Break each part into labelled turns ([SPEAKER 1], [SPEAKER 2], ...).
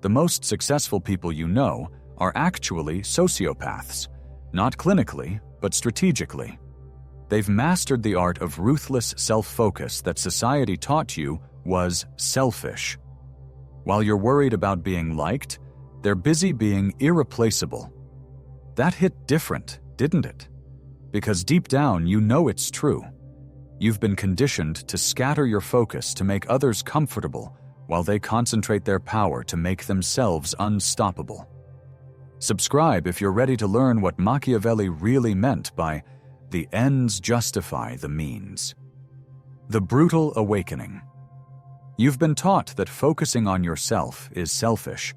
[SPEAKER 1] The most successful people you know are actually sociopaths, not clinically, but strategically. They've mastered the art of ruthless self-focus that society taught you was selfish. While you're worried about being liked, they're busy being irreplaceable. That hit different, didn't it? Because deep down you know it's true. You've been conditioned to scatter your focus to make others comfortable while they concentrate their power to make themselves unstoppable. Subscribe if you're ready to learn what Machiavelli really meant by the ends justify the means. The brutal awakening. You've been taught that focusing on yourself is selfish,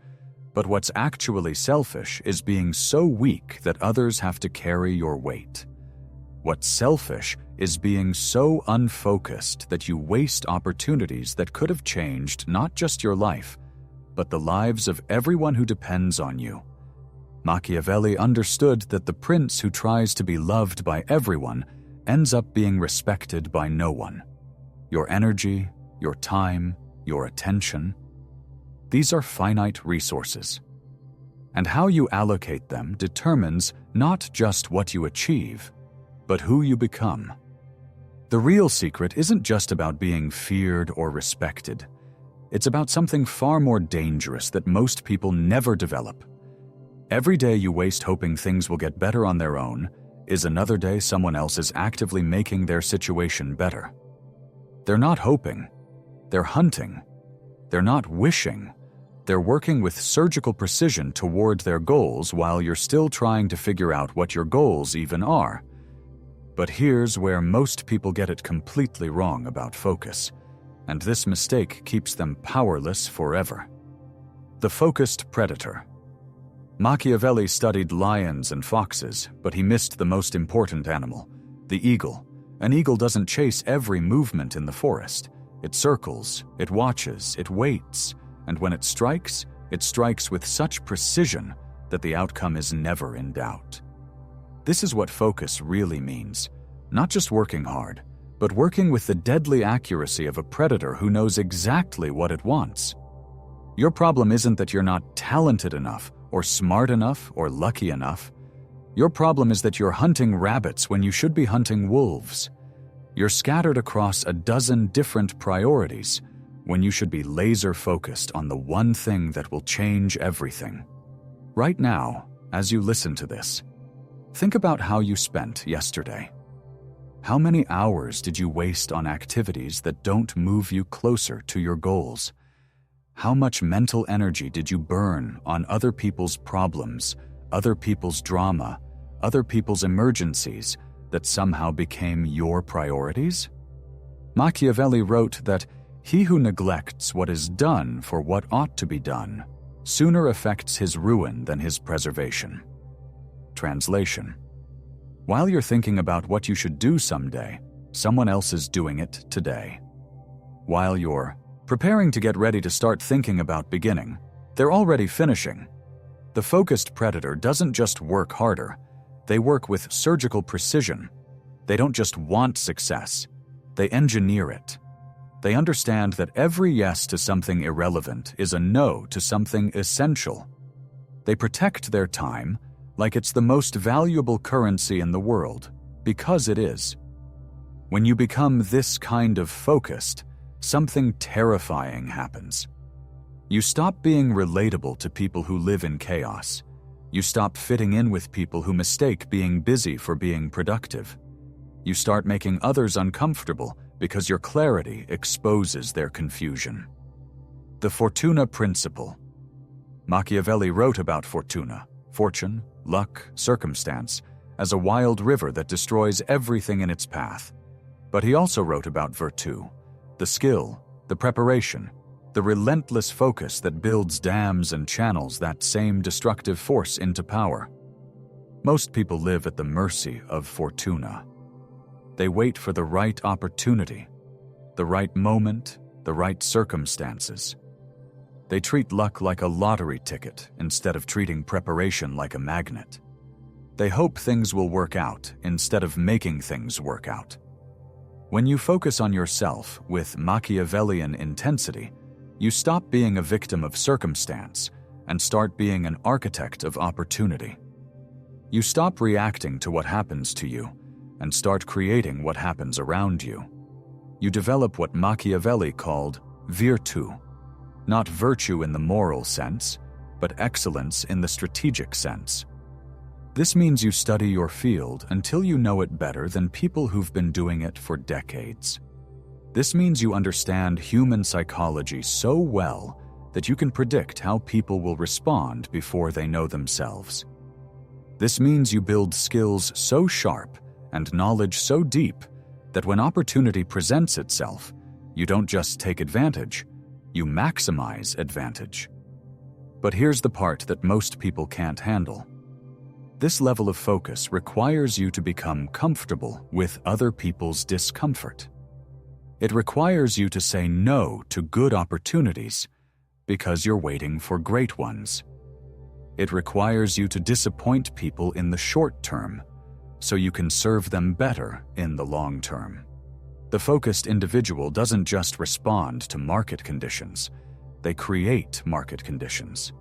[SPEAKER 1] but what's actually selfish is being so weak that others have to carry your weight. What's selfish is being so unfocused that you waste opportunities that could have changed not just your life, but the lives of everyone who depends on you. Machiavelli understood that the prince who tries to be loved by everyone ends up being respected by no one. Your energy, your time, your attention, these are finite resources. And how you allocate them determines not just what you achieve, but who you become. The real secret isn't just about being feared or respected. It's about something far more dangerous that most people never develop. Every day you waste hoping things will get better on their own is another day someone else is actively making their situation better. They're not hoping. They're hunting. They're not wishing. They're working with surgical precision toward their goals while you're still trying to figure out what your goals even are. But here's where most people get it completely wrong about focus, and this mistake keeps them powerless forever. The focused predator. Machiavelli studied lions and foxes, but he missed the most important animal, the eagle. An eagle doesn't chase every movement in the forest. It circles, it watches, it waits, and when it strikes with such precision that the outcome is never in doubt. This is what focus really means. Not just working hard, but working with the deadly accuracy of a predator who knows exactly what it wants. Your problem isn't that you're not talented enough, or smart enough, or lucky enough. Your problem is that you're hunting rabbits when you should be hunting wolves. You're scattered across a dozen different priorities when you should be laser-focused on the one thing that will change everything. Right now, as you listen to this, think about how you spent yesterday. How many hours did you waste on activities that don't move you closer to your goals? How much mental energy did you burn on other people's problems, other people's drama, other people's emergencies that somehow became your priorities? Machiavelli wrote that he who neglects what is done for what ought to be done sooner affects his ruin than his preservation. Translation. While you're thinking about what you should do someday, someone else is doing it today. While you're preparing to get ready to start thinking about beginning, they're already finishing. The focused predator doesn't just work harder, they work with surgical precision. They don't just want success, they engineer it. They understand that every yes to something irrelevant is a no to something essential. They protect their time like it's the most valuable currency in the world, because it is. When you become this kind of focused, something terrifying happens. You stop being relatable to people who live in chaos. You stop fitting in with people who mistake being busy for being productive. You start making others uncomfortable because your clarity exposes their confusion. The Fortuna Principle. Machiavelli wrote about fortuna, fortune, luck, circumstance, as a wild river that destroys everything in its path. But he also wrote about virtue, the skill, the preparation, the relentless focus that builds dams and channels that same destructive force into power. Most people live at the mercy of fortuna. They wait for the right opportunity, the right moment, the right circumstances. They treat luck like a lottery ticket instead of treating preparation like a magnet. They hope things will work out instead of making things work out. When you focus on yourself with Machiavellian intensity, You stop being a victim of circumstance and start being an architect of opportunity. You stop reacting to what happens to you and start creating what happens around you. You develop what Machiavelli called virtù, not virtue in the moral sense, but excellence in the strategic sense. This means you study your field until you know it better than people who've been doing it for decades. This means you understand human psychology so well that you can predict how people will respond before they know themselves. This means you build skills so sharp and knowledge so deep that when opportunity presents itself, you don't just take advantage, you maximize advantage. But here's the part that most people can't handle. This level of focus requires you to become comfortable with other people's discomfort. It requires you to say no to good opportunities because you're waiting for great ones. It requires you to disappoint people in the short term so you can serve them better in the long term. The focused individual doesn't just respond to market conditions, they create market conditions.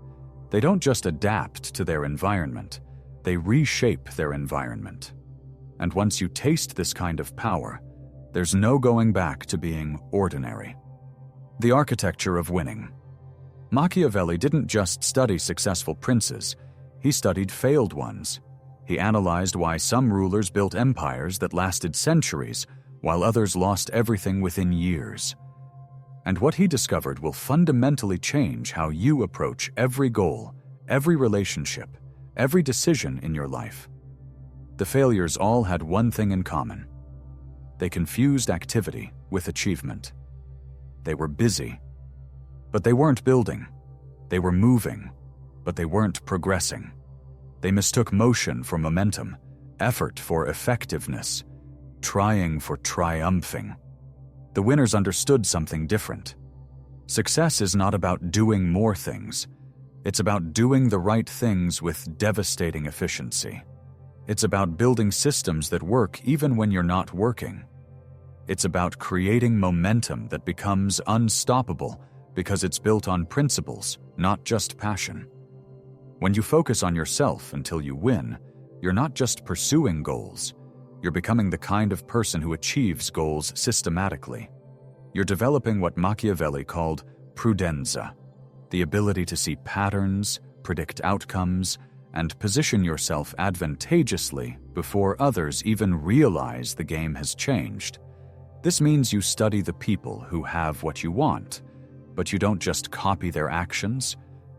[SPEAKER 1] They don't just adapt to their environment, they reshape their environment. And once you taste this kind of power, there's no going back to being ordinary. The architecture of winning. Machiavelli didn't just study successful princes, he studied failed ones. He analyzed why some rulers built empires that lasted centuries, while others lost everything within years. And what he discovered will fundamentally change how you approach every goal, every relationship, every decision in your life. The failures all had one thing in common. They confused activity with achievement. They were busy, but they weren't building. They were moving, but they weren't progressing. They mistook motion for momentum, effort for effectiveness, trying for triumphing. The winners understood something different. Success is not about doing more things. It's about doing the right things with devastating efficiency. It's about building systems that work even when you're not working. It's about creating momentum that becomes unstoppable because it's built on principles, not just passion. When you focus on yourself until you win, you're not just pursuing goals. You're becoming the kind of person who achieves goals systematically. You're developing what Machiavelli called prudenza, the ability to see patterns, predict outcomes, and position yourself advantageously before others even realize the game has changed. This means you study the people who have what you want, but you don't just copy their actions,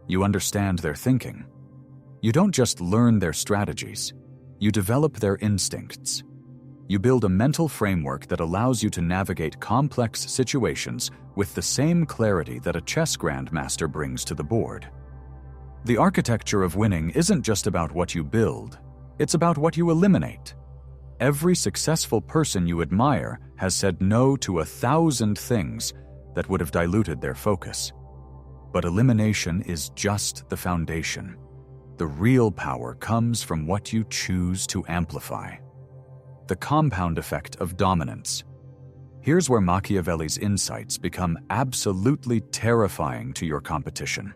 [SPEAKER 1] you understand their thinking. You don't just learn their strategies, you develop their instincts. You build a mental framework that allows you to navigate complex situations with the same clarity that a chess grandmaster brings to the board. The architecture of winning isn't just about what you build, it's about what you eliminate. Every successful person you admire has said no to 1,000 things that would have diluted their focus. But elimination is just the foundation. The real power comes from what you choose to amplify. The compound effect of dominance. Here's where Machiavelli's insights become absolutely terrifying to your competition.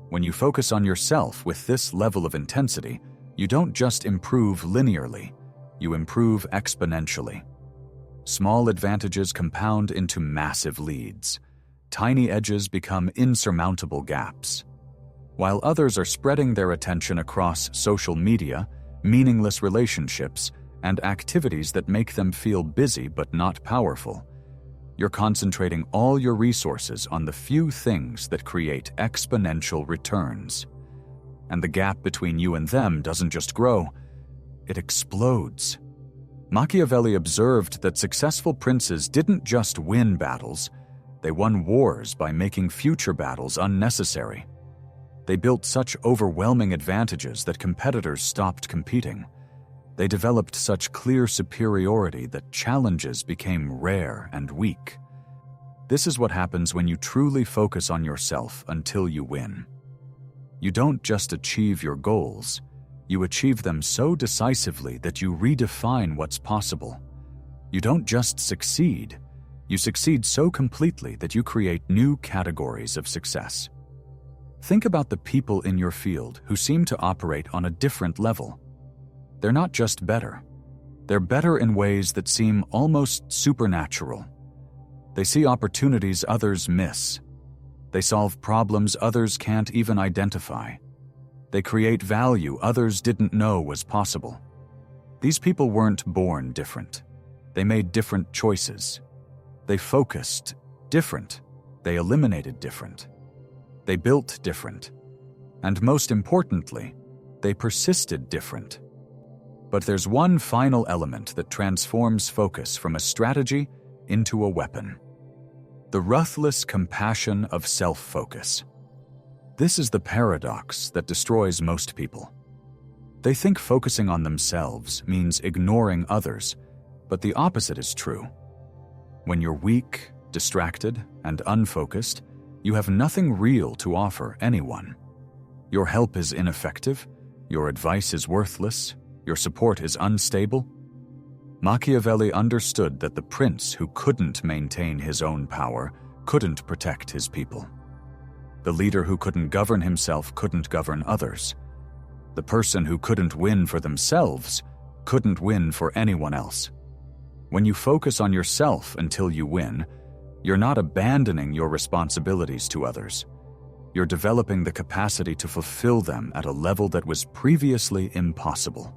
[SPEAKER 1] When you focus on yourself with this level of intensity, you don't just improve linearly, you improve exponentially. Small advantages compound into massive leads. Tiny edges become insurmountable gaps. While others are spreading their attention across social media, meaningless relationships, and activities that make them feel busy but not powerful, you're concentrating all your resources on the few things that create exponential returns. And the gap between you and them doesn't just grow, it explodes. Machiavelli observed that successful princes didn't just win battles, they won wars by making future battles unnecessary. They built such overwhelming advantages that competitors stopped competing. They developed such clear superiority that challenges became rare and weak. This is what happens when you truly focus on yourself until you win. You don't just achieve your goals, you achieve them so decisively that you redefine what's possible. You don't just succeed, You succeed so completely that you create new categories of success. Think about the people in your field who seem to operate on a different level. They're not just better. They're better in ways that seem almost supernatural. They see opportunities others miss. They solve problems others can't even identify. They create value others didn't know was possible. These people weren't born different. They made different choices. They focused different. They eliminated different. They built different. And most importantly, they persisted different. But there's one final element that transforms focus from a strategy into a weapon. The ruthless compassion of self-focus. This is the paradox that destroys most people. They think focusing on themselves means ignoring others, but the opposite is true. When you're weak, distracted, and unfocused, you have nothing real to offer anyone. Your help is ineffective, your advice is worthless, your support is unstable. Machiavelli understood that the prince who couldn't maintain his own power couldn't protect his people. The leader who couldn't govern himself couldn't govern others. The person who couldn't win for themselves couldn't win for anyone else. When you focus on yourself until you win, you're not abandoning your responsibilities to others. You're developing the capacity to fulfill them at a level that was previously impossible.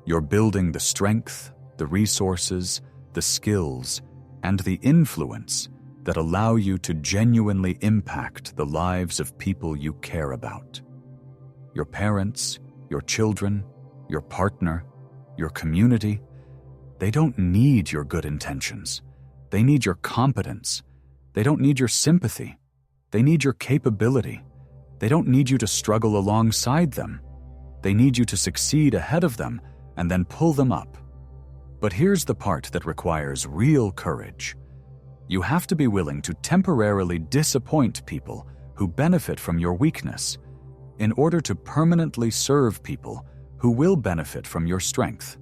[SPEAKER 1] You're building the strength, the resources, the skills, and the influence that allow you to genuinely impact the lives of people you care about. Your parents, your children, your partner, your community, they don't need your good intentions. They need your competence. They don't need your sympathy. They need your capability. They don't need you to struggle alongside them. They need you to succeed ahead of them and then pull them up. But here's the part that requires real courage. You have to be willing to temporarily disappoint people who benefit from your weakness in order to permanently serve people who will benefit from your strength.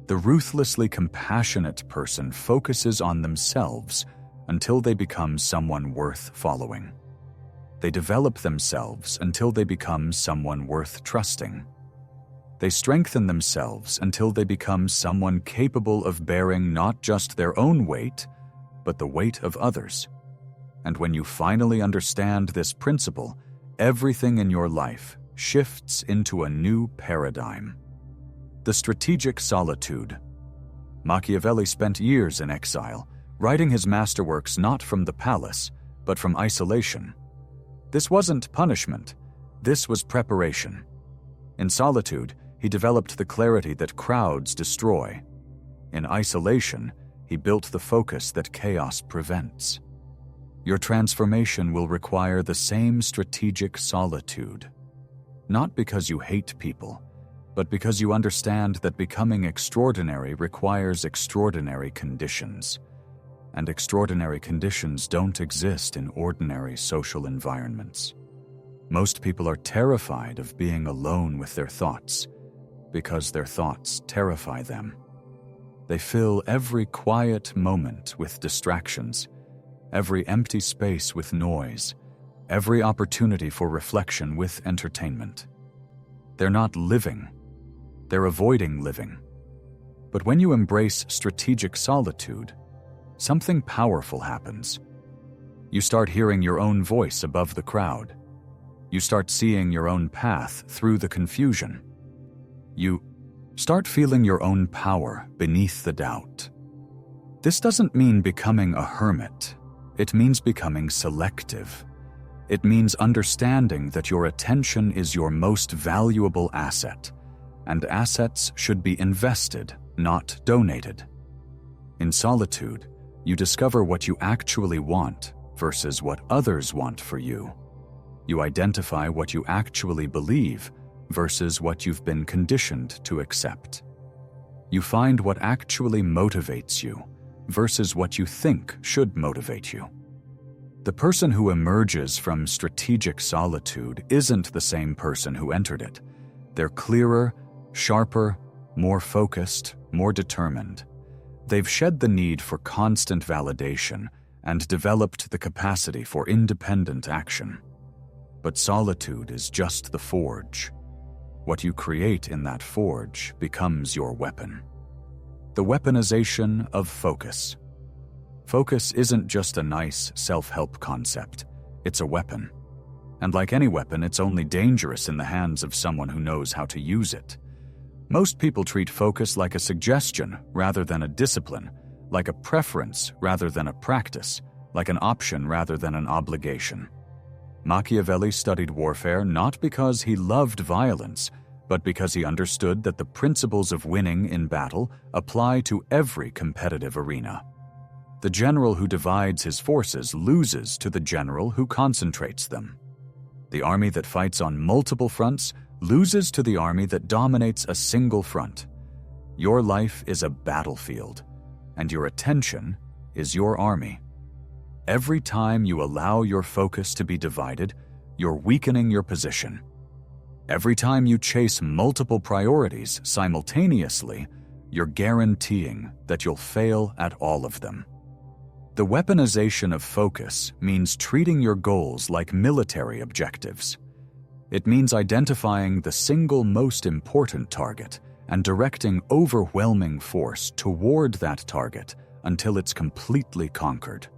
[SPEAKER 1] The ruthlessly compassionate person focuses on themselves until they become someone worth following. They develop themselves until they become someone worth trusting. They strengthen themselves until they become someone capable of bearing not just their own weight, but the weight of others. And when you finally understand this principle, everything in your life shifts into a new paradigm. The strategic solitude. Machiavelli spent years in exile, writing his masterworks not from the palace, but from isolation. This wasn't punishment. This was preparation. In solitude, he developed the clarity that crowds destroy. In isolation, he built the focus that chaos prevents. Your transformation will require the same strategic solitude. Not because you hate people, but because you understand that becoming extraordinary requires extraordinary conditions. And extraordinary conditions don't exist in ordinary social environments. Most people are terrified of being alone with their thoughts because their thoughts terrify them. They fill every quiet moment with distractions, every empty space with noise, every opportunity for reflection with entertainment. They're not living. They're avoiding living. But when you embrace strategic solitude, something powerful happens. You start hearing your own voice above the crowd. You start seeing your own path through the confusion. You start feeling your own power beneath the doubt. This doesn't mean becoming a hermit. It means becoming selective. It means understanding that your attention is your most valuable asset, and assets should be invested, not donated. In solitude, you discover what you actually want versus what others want for you. You identify what you actually believe versus what you've been conditioned to accept. You find what actually motivates you versus what you think should motivate you. The person who emerges from strategic solitude isn't the same person who entered it. They're clearer, sharper, more focused, more determined. They've shed the need for constant validation and developed the capacity for independent action. But solitude is just the forge. What you create in that forge becomes your weapon. The weaponization of focus. Focus isn't just a nice self-help concept, it's a weapon. And like any weapon, it's only dangerous in the hands of someone who knows how to use it. Most people treat focus like a suggestion rather than a discipline, like a preference rather than a practice, like an option rather than an obligation. Machiavelli studied warfare not because he loved violence, but because he understood that the principles of winning in battle apply to every competitive arena. The general who divides his forces loses to the general who concentrates them. The army that fights on multiple fronts loses to the army that dominates a single front. Your life is a battlefield, and your attention is your army. Every time you allow your focus to be divided, you're weakening your position. Every time you chase multiple priorities simultaneously, you're guaranteeing that you'll fail at all of them. The weaponization of focus means treating your goals like military objectives. It means identifying the single most important target and directing overwhelming force toward that target until it's completely conquered.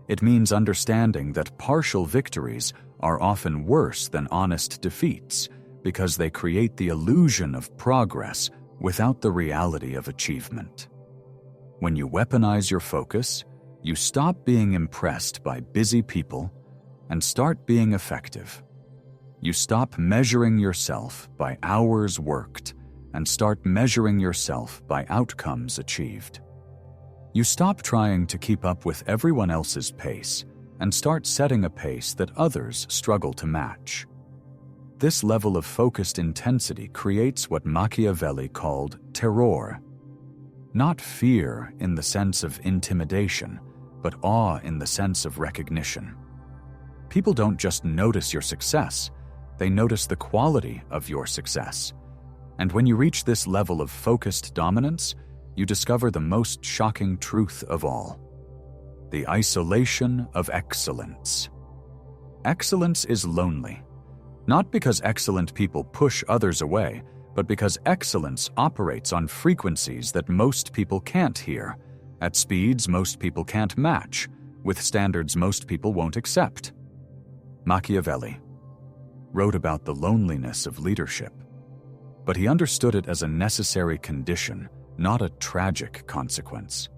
[SPEAKER 1] It means understanding that partial victories are often worse than honest defeats because they create the illusion of progress without the reality of achievement. When you weaponize your focus, you stop being impressed by busy people and start being effective. You stop measuring yourself by hours worked and start measuring yourself by outcomes achieved. You stop trying to keep up with everyone else's pace and start setting a pace that others struggle to match. This level of focused intensity creates what Machiavelli called terror. Not fear in the sense of intimidation, but awe in the sense of recognition. People don't just notice your success, they notice the quality of your success. And when you reach this level of focused dominance, you discover the most shocking truth of all: the isolation of excellence. Excellence is lonely, not because excellent people push others away, but because excellence operates on frequencies that most people can't hear, at speeds most people can't match, with standards most people won't accept. Machiavelli wrote about the loneliness of leadership, but he understood it as a necessary condition, not a tragic consequence.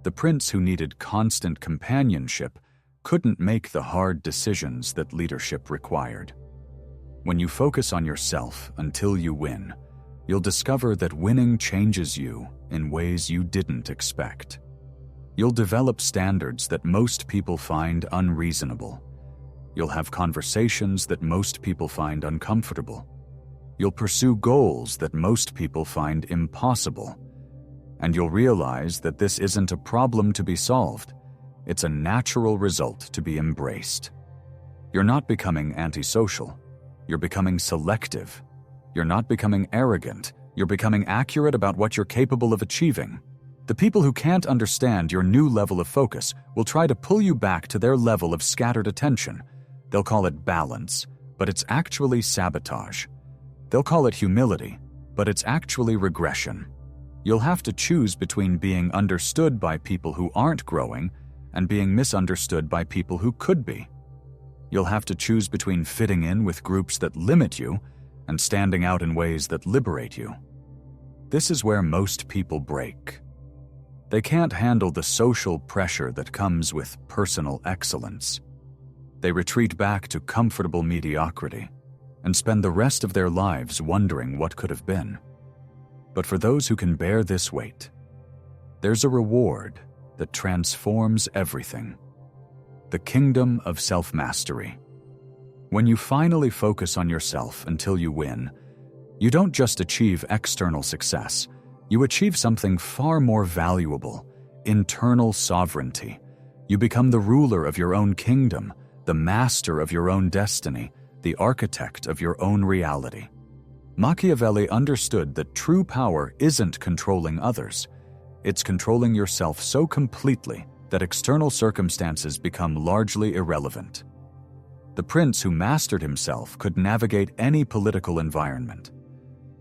[SPEAKER 1] The prince who needed constant companionship couldn't make the hard decisions that leadership required. When you focus on yourself until you win, you'll discover that winning changes you in ways you didn't expect. You'll develop standards that most people find unreasonable. You'll have conversations that most people find uncomfortable. You'll pursue goals that most people find impossible. And you'll realize that this isn't a problem to be solved. It's a natural result to be embraced. You're not becoming antisocial. You're becoming selective. You're not becoming arrogant. You're becoming accurate about what you're capable of achieving. The people who can't understand your new level of focus will try to pull you back to their level of scattered attention. They'll call it balance, but it's actually sabotage. They'll call it humility, but it's actually regression. You'll have to choose between being understood by people who aren't growing and being misunderstood by people who could be. You'll have to choose between fitting in with groups that limit you and standing out in ways that liberate you. This is where most people break. They can't handle the social pressure that comes with personal excellence. They retreat back to comfortable mediocrity and spend the rest of their lives wondering what could have been. But for those who can bear this weight, there's a reward that transforms everything: the kingdom of self-mastery. When you finally focus on yourself until you win, you don't just achieve external success, you achieve something far more valuable: internal sovereignty. You become the ruler of your own kingdom, the master of your own destiny, the architect of your own reality. Machiavelli understood that true power isn't controlling others, It's controlling yourself so completely that external circumstances become largely irrelevant. The prince who mastered himself could navigate any political environment.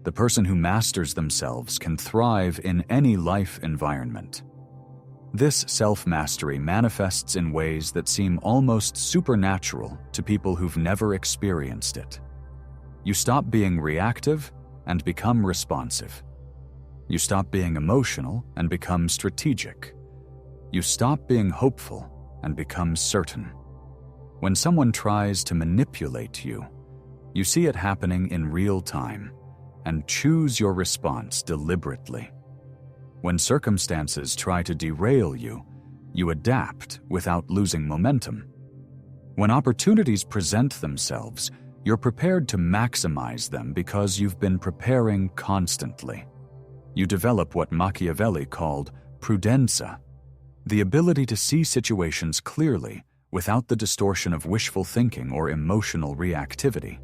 [SPEAKER 1] The person who masters themselves can thrive in any life environment. This self-mastery manifests in ways that seem almost supernatural to people who've never experienced it. You stop being reactive and become responsive. You stop being emotional and become strategic. You stop being hopeful and become certain. When someone tries to manipulate you, you see it happening in real time and choose your response deliberately. When circumstances try to derail you, you adapt without losing momentum. When opportunities present themselves, you're prepared to maximize them because you've been preparing constantly. You develop what Machiavelli called prudenza, the ability to see situations clearly without the distortion of wishful thinking or emotional reactivity.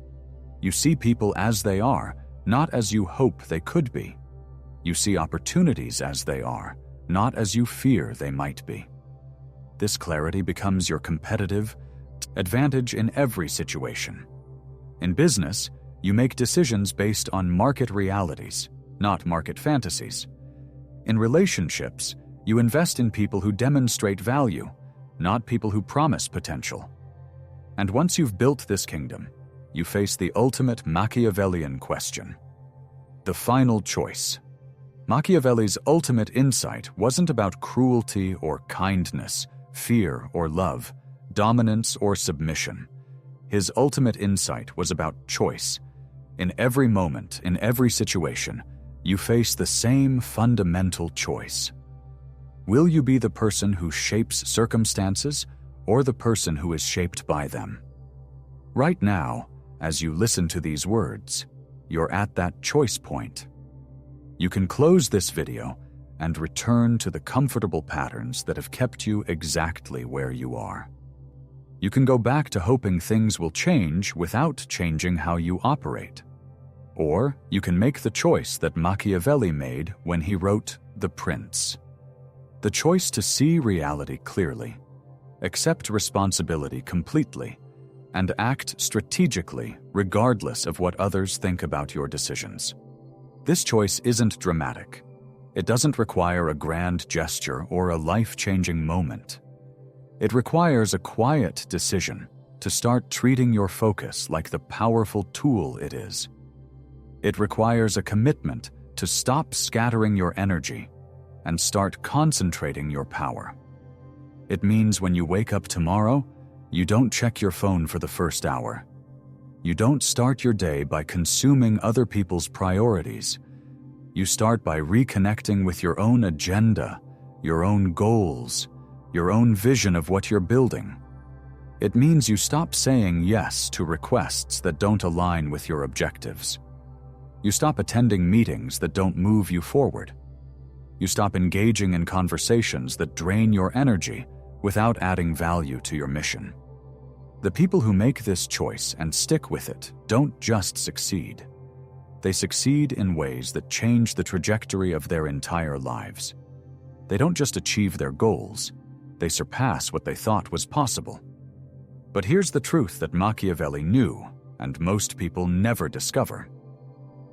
[SPEAKER 1] You see people as they are, not as you hope they could be. You see opportunities as they are, not as you fear they might be. This clarity becomes your competitive advantage in every situation. In business, you make decisions based on market realities, not market fantasies. In relationships, you invest in people who demonstrate value, not people who promise potential. And once you've built this kingdom, you face the ultimate Machiavellian question: the final choice. Machiavelli's ultimate insight wasn't about cruelty or kindness, fear or love, dominance or submission. His ultimate insight was about choice. In every moment, in every situation, you face the same fundamental choice. Will you be the person who shapes circumstances or the person who is shaped by them? Right now, as you listen to these words, you're at that choice point. You can close this video and return to the comfortable patterns that have kept you exactly where you are. You can go back to hoping things will change without changing how you operate. Or you can make the choice that Machiavelli made when he wrote The Prince. The choice to see reality clearly, accept responsibility completely, and act strategically regardless of what others think about your decisions. This choice isn't dramatic. It doesn't require a grand gesture or a life-changing moment. It requires a quiet decision to start treating your focus like the powerful tool it is. It requires a commitment to stop scattering your energy and start concentrating your power. It means when you wake up tomorrow, you don't check your phone for the first hour. You don't start your day by consuming other people's priorities. You start by reconnecting with your own agenda, your own goals, your own vision of what you're building. It means you stop saying yes to requests that don't align with your objectives. You stop attending meetings that don't move you forward. You stop engaging in conversations that drain your energy without adding value to your mission. The people who make this choice and stick with it don't just succeed. They succeed in ways that change the trajectory of their entire lives. They don't just achieve their goals, they surpass what they thought was possible. But here's the truth that Machiavelli knew, and most people never discover.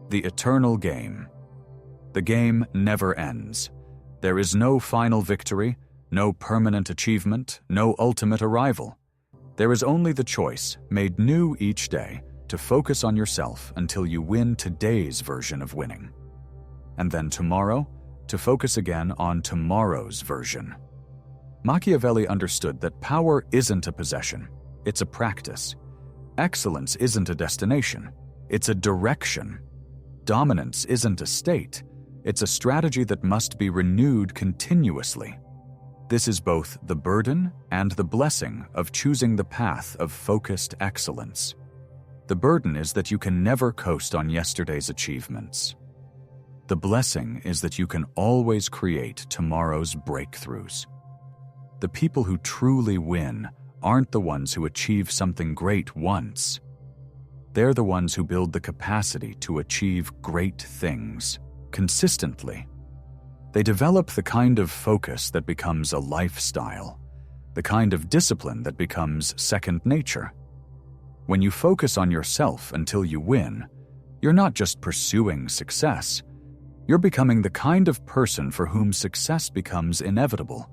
[SPEAKER 1] The eternal game. The game never ends. There is no final victory, no permanent achievement, no ultimate arrival. There is only the choice, made new each day, to focus on yourself until you win today's version of winning. And then tomorrow, to focus again on tomorrow's version. Machiavelli understood that power isn't a possession, it's a practice. Excellence isn't a destination, it's a direction. Dominance isn't a state, it's a strategy that must be renewed continuously. This is both the burden and the blessing of choosing the path of focused excellence. The burden is that you can never coast on yesterday's achievements. The blessing is that you can always create tomorrow's breakthroughs. The people who truly win aren't the ones who achieve something great once. They're the ones who build the capacity to achieve great things consistently. They develop the kind of focus that becomes a lifestyle, the kind of discipline that becomes second nature. When you focus on yourself until you win, you're not just pursuing success. You're becoming the kind of person for whom success becomes inevitable.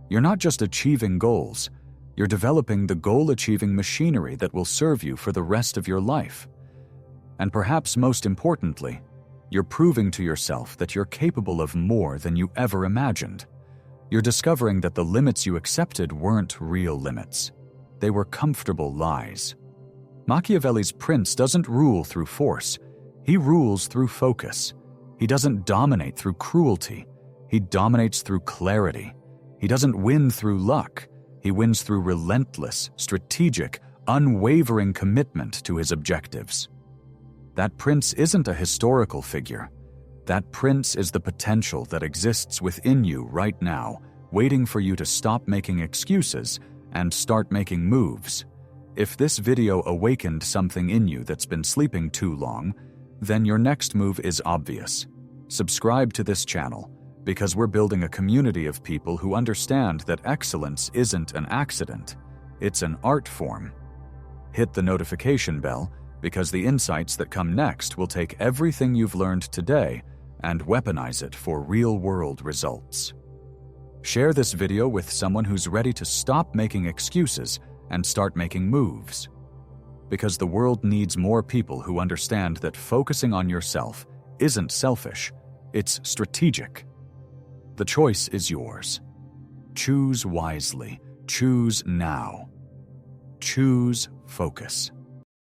[SPEAKER 1] You're not just achieving goals, you're developing the goal-achieving machinery that will serve you for the rest of your life. And perhaps most importantly, you're proving to yourself that you're capable of more than you ever imagined. You're discovering that the limits you accepted weren't real limits. They were comfortable lies. Machiavelli's prince doesn't rule through force. He rules through focus. He doesn't dominate through cruelty. He dominates through clarity. He doesn't win through luck. He wins through relentless, strategic, unwavering commitment to his objectives. That prince isn't a historical figure. That prince is the potential that exists within you right now, waiting for you to stop making excuses and start making moves. If this video awakened something in you that's been sleeping too long, then your next move is obvious. Subscribe to this channel, because we're building a community of people who understand that excellence isn't an accident, it's an art form. Hit the notification bell, because the insights that come next will take everything you've learned today and weaponize it for real-world results. Share this video with someone who's ready to stop making excuses and start making moves. Because the world needs more people who understand that focusing on yourself isn't selfish, it's strategic. The choice is yours. Choose wisely. Choose now. Choose focus.